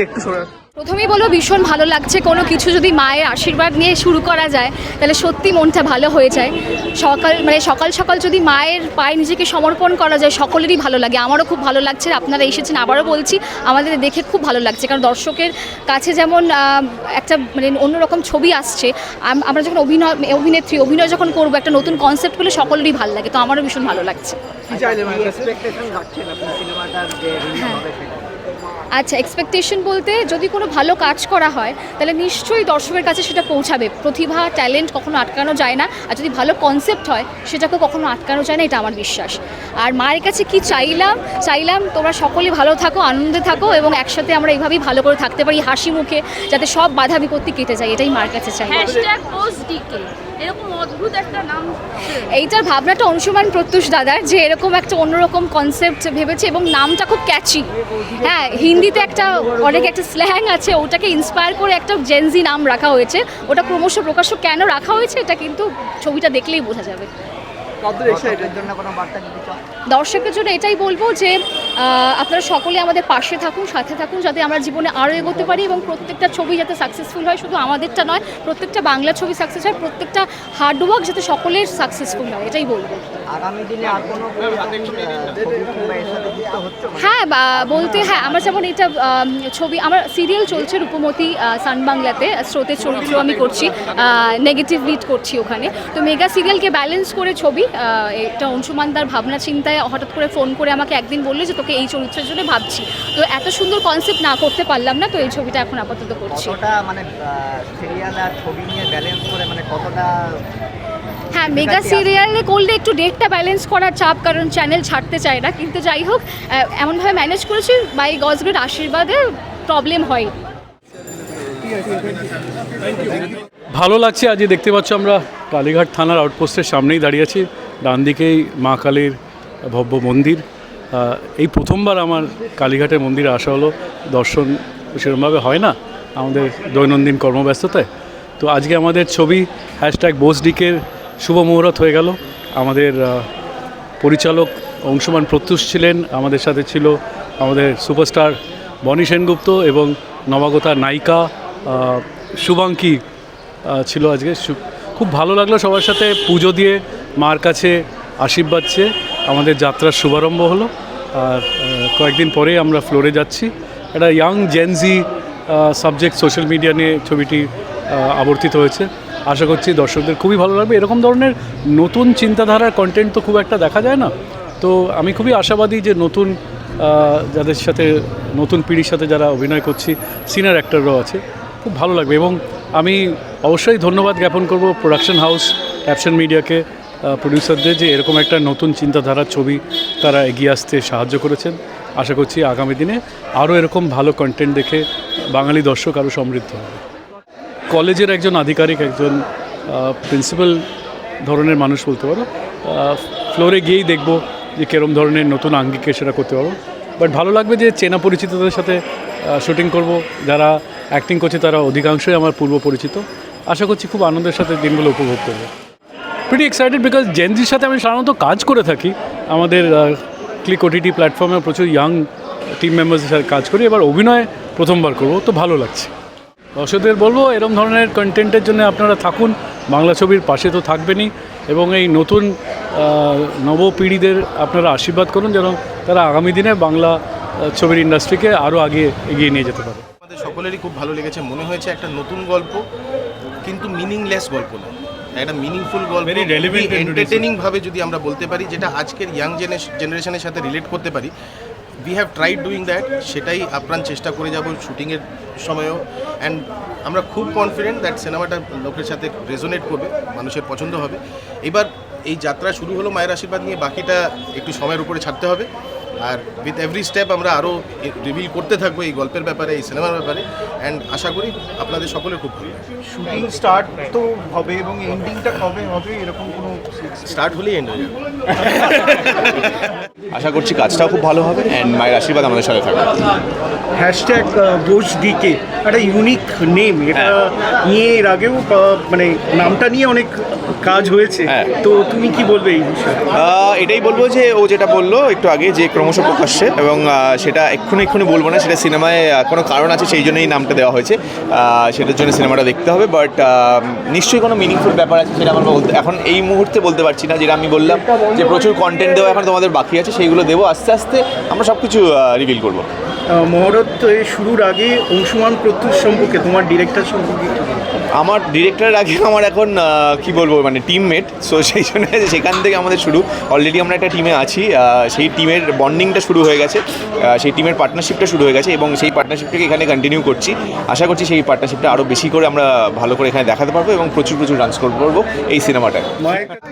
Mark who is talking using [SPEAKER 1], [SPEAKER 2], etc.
[SPEAKER 1] একটু সরে
[SPEAKER 2] প্রথমেই বলবো ভীষণ ভালো লাগছে, কোনো কিছু যদি মায়ের আশীর্বাদ নিয়ে শুরু করা যায় তাহলে সত্যি মনটা ভালো হয়ে যায়। সকাল সকাল যদি মায়ের পায়ে নিজেকে সমর্পণ করা যায় সকলেরই ভালো লাগে। আমারও খুব ভালো লাগছে, আপনারা এসেছেন আবারও বলছি, আমাদের দেখে খুব ভালো লাগছে। কারণ দর্শকের কাছে যেমন একটা অন্যরকম ছবি আসছে, আমরা যখন অভিনয় যখন করবো একটা নতুন কনসেপ্ট করলে সকলেরই ভালো লাগে, তো আমারও ভীষণ ভালো লাগছে। আচ্ছা, এক্সপেকটেশন বলতে যদি কোনো ভালো কাজ করা হয় তাহলে নিশ্চয়ই দর্শকের কাছে সেটা পৌঁছাবে। প্রতিভা, ট্যালেন্ট কখনো আটকানো যায় না, আর যদি ভালো কনসেপ্ট হয় সেটাকে কখনো আটকানো যায় না, এটা আমার বিশ্বাস। আর মায়ের কাছে কি চাইলাম তোমরা সকলে ভালো থাকো, আনন্দে থাকো, এবং একসাথে আমরা এইভাবেই ভালো করে থাকতে পারি হাসি মুখে, যাতে সব বাধা বিপত্তি কেটে যায়, এটাই মার কাছে চাই।
[SPEAKER 3] এরকম অদ্ভুত একটা নাম,
[SPEAKER 2] এইটার ভাবনাটা অংশুমান প্রত্যুষ দাদার, যে এরকম একটা অন্যরকম কনসেপ্ট ভেবেছে এবং নামটা খুব ক্যাচি। হ্যাঁ, হিন্দিতে অনেক একটা স্ল্যাং আছে, ওটাকে ইন্সপায়ার করে একটা জেনজি নাম রাখা হয়েছে। ওটা ক্রমশ প্রকাশ্য কেন রাখা হয়েছে এটা কিন্তু ছবিটা দেখলেই বোঝা যাবে। দর্শকের জন্য এটাই বলবো যে আপনারা সকলে আমাদের পাশে থাকুন, সাথে থাকুন, যাতে আমরা জীবনে আরও এগোতে পারি এবং প্রত্যেকটা ছবি যাতে সাকসেসফুল হয়। শুধু আমাদেরটা নয়, প্রত্যেকটা বাংলা ছবি সাকসেস হয়, প্রত্যেকটা হার্ডওয়ার্ক যাতে সকলের সাকসেসফুল হয়, এটাই বলবো।
[SPEAKER 1] আগামী দিনে আর কোনো
[SPEAKER 2] হ্যাঁ, বলতে হ্যাঁ, আমার যেমন এটা ছবি, আমার সিরিয়াল চলছে রূপমতি সান বাংলাতে, স্রোতের চরিত্র আমি করছি, নেগেটিভ লিড করছি ওখানে। তো মেগা সিরিয়ালকে ব্যালেন্স করে ছবি, এটা অংশুমানদার ভাবনা চিন্তায় হঠাৎ করে ফোন করে আমাকে একদিন বললো যে তোকে এই চরিত্রের জন্য ভাবছি। তো এত সুন্দর কনসেপ্ট না করতে পারলাম না, তো এই ছবিটা এখন আপাতত করছি।
[SPEAKER 1] সিরিয়াল আর ছবি নিয়ে ব্যালেন্স করে কতটা?
[SPEAKER 2] হ্যাঁ, মেগা সিরিয়ালে করলে একটু ডেটটা ব্যালেন্স করার চাপ, কারণ চ্যানেল ছাড়তে চায় না, কিন্তু যাই হোক এমনভাবে ম্যানেজ করেছি, বাই গডস গ্রেট আশীর্বাদে প্রবলেম হয়।
[SPEAKER 4] ভালো লাগছে। আজ দেখতে পাচ্ছ আমরা কালীঘাট থানার আউটপোস্টের সামনেই দাঁড়িয়ে আছি, ডান দিকেই মা কালীর ভব্য মন্দির। এই প্রথমবার আমার কালীঘাটের মন্দিরে আসা হলো, দর্শন সেরকমভাবে হয় না আমাদের দৈনন্দিন কর্মব্যস্ততায়। তো আজকে আমাদের ছবি #বোসডিকের শুভ মুহূর্ত হয়ে গেল। আমাদের পরিচালক অংশুমান প্রত্যুষ ছিলেন, আমাদের সাথে ছিল আমাদের সুপারস্টার বনি সেনগুপ্ত এবং নবাগতা নায়িকা শুভাঙ্কি ছিল আজকে। খুব ভালো লাগলো সবার সাথে পুজো দিয়ে মার কাছে আশীর্বাদ চেয়ে আমাদের যাত্রার শুভারম্ভ হলো। আর কয়েকদিন পরেই আমরা ফ্লোরে যাচ্ছি। একটা young Gen Z subject social media নিয়ে ছবিটি আবর্তিত হয়েছে। আশা করছি দর্শকদের খুবই ভালো লাগবে। এরকম ধরনের নতুন চিন্তাধারার কন্টেন্ট তো খুব একটা দেখা যায় না, তো আমি খুবই আশাবাদী যে নতুন যাদের সাথে, নতুন পিঢ়ির সাথে যারা অভিনয় করছি, সিনিয়র অ্যাক্টররাও আছে, খুব ভালো লাগবে। এবং আমি অবশ্যই ধন্যবাদ জ্ঞাপন করব প্রোডাকশন হাউস ক্যাপশন মিডিয়াকে, প্রডিউসারদের, যে এরকম একটা নতুন চিন্তাধারার ছবি তারা এগিয়ে আসতে সাহায্য করেছেন। আশা করছি আগামী দিনে আরও এরকম ভালো কন্টেন্ট দেখে বাঙালি দর্শক আরও সমৃদ্ধ হবে। কলেজের একজন আধিকারিক, একজন প্রিন্সিপাল ধরনের মানুষ বলতে পারো, ফ্লোরে গিয়েই দেখব যে কীরকম ধরনের নতুন আঙ্গিকে সেটা করতে পারবো। বাট ভালো লাগবে যে চেনা পরিচিতদের সাথে শুটিং করব, যারা অ্যাক্টিং করছে তারা অধিকাংশই আমার পূর্ব পরিচিত। আশা করছি খুব আনন্দের সাথে দিনগুলো উপভোগ করবো। প্রিটি এক্সাইটেড বিকজ জেনজির সাথে আমি সাধারণত কাজ করে থাকি, আমাদের ক্লিক ওটিটি প্ল্যাটফর্মে প্রচুর ইয়াং টিম মেম্বার্সের সাথে কাজ করি, এবার অভিনয় প্রথমবার করব, তো ভালো লাগছে। দর্শকদের বলবো এরকম ধরনের কন্টেন্টের জন্য আপনারা থাকুন, বাংলা ছবির পাশে তো থাকবেনই, এবং এই নতুন নবপিঢ়িদের আপনারা আশীর্বাদ করুন যেন তারা আগামী দিনে বাংলা ছবির ইন্ডাস্ট্রিকে আরও আগে এগিয়ে নিয়ে যেতে পারে।
[SPEAKER 5] আমাদের সকলেরই খুব ভালো লেগেছে, মনে হয়েছে একটা নতুন গল্প, কিন্তু মিনিংলেস গল্প না, একটা মিনিংফুল গল্প, এন্টারটেনিংভাবে যদি আমরা বলতে পারি, যেটা আজকের ইয়াং জেনারেশনের সাথে রিলেট করতে পারি। We have tried doing that, সেটাই আপ্রাণ চেষ্টা করে যাব শুটিংয়ের সময়ও। অ্যান্ড আমরা খুব কনফিডেন্ট দ্যাট সিনেমাটা লোকের সাথে রেজোনেট করবে, মানুষের পছন্দ হবে। এবার এই যাত্রা শুরু হলো মায়ের আশীর্বাদ নিয়ে, বাকিটা একটু সময়ের উপরে ছাড়তে হবে। আর উইথ এভরি স্টেপ আমরা আরও রিভিল করতে থাকবো এই গল্পের ব্যাপারে, এই সিনেমার ব্যাপারে। অ্যান্ড আশা করি আপনাদের সকলের খুব ভালো লাগবে।
[SPEAKER 6] শুটিং স্টার্ট তো হবে এবং এন্ডিংটা কবে হবে এরকম কোনো?
[SPEAKER 5] স্টার্ট হলেই এন্ড হয়ে যাবে।
[SPEAKER 7] আশা করছি কাজটাও খুব ভালো হবে অ্যান্ড মায়ের আশীর্বাদ আমাদের সাথে থাকবে।
[SPEAKER 6] হ্যাশট্যাগ ঘোষ ডিকে একটা ইউনিক নেম, এটা নিয়ে এর আগেও মানে নামটা নিয়ে অনেক কাজ হয়েছে,
[SPEAKER 7] হ্যাঁ।
[SPEAKER 6] তো তুমি কি বলবে এই বিষয়ে?
[SPEAKER 7] এটাই বলবো যে ও যেটা বললো একটু আগে যে ক্রমশ প্রকাশ্যে, এবং সেটা এক্ষুনি বলবো না, সেটা সিনেমায় কোনো কারণ আছে সেই জন্যই নামটা দেওয়া হয়েছে, সেটার জন্য সিনেমাটা দেখতে হবে। বাট নিশ্চয়ই কোনো মিনিংফুল ব্যাপার আছে, সেটা আমার এখন এই মুহূর্তে বলতে পারছি না। যেটা আমি বললাম যে প্রচুর কন্টেন্ট দেওয়া এখন তোমাদের বাকি আছে, সেইগুলো দেবো আস্তে আস্তে, আমরা সব কিছু রিভিল করবো।
[SPEAKER 6] মহরত শুরুর আগে অংশুমান প্রত্যুষ সম্পর্কে, তোমার ডিরেক্টর সম্পর্কে কি বলবে?
[SPEAKER 7] আমার ডিরেক্টরের আগে আমার এখন কি বলবো মানে টিমমেট, সো সেই জন্য সেখান থেকে আমাদের শুরু। অলরেডি আমরা একটা টিমে আছি, সেই টিমের বন্ডিংটা শুরু হয়ে গেছে, সেই টিমের পার্টনারশিপটা শুরু হয়ে গেছে, এবং সেই পার্টনারশিপটাকে এখানে কন্টিনিউ করছি। আশা করছি সেই পার্টনারশিপটা আরও বেশি করে আমরা ভালো করে এখানে দেখাতে পারবো এবং প্রচুর ডান্স করবো এই সিনেমাটায়।
[SPEAKER 6] মায়ের কাছে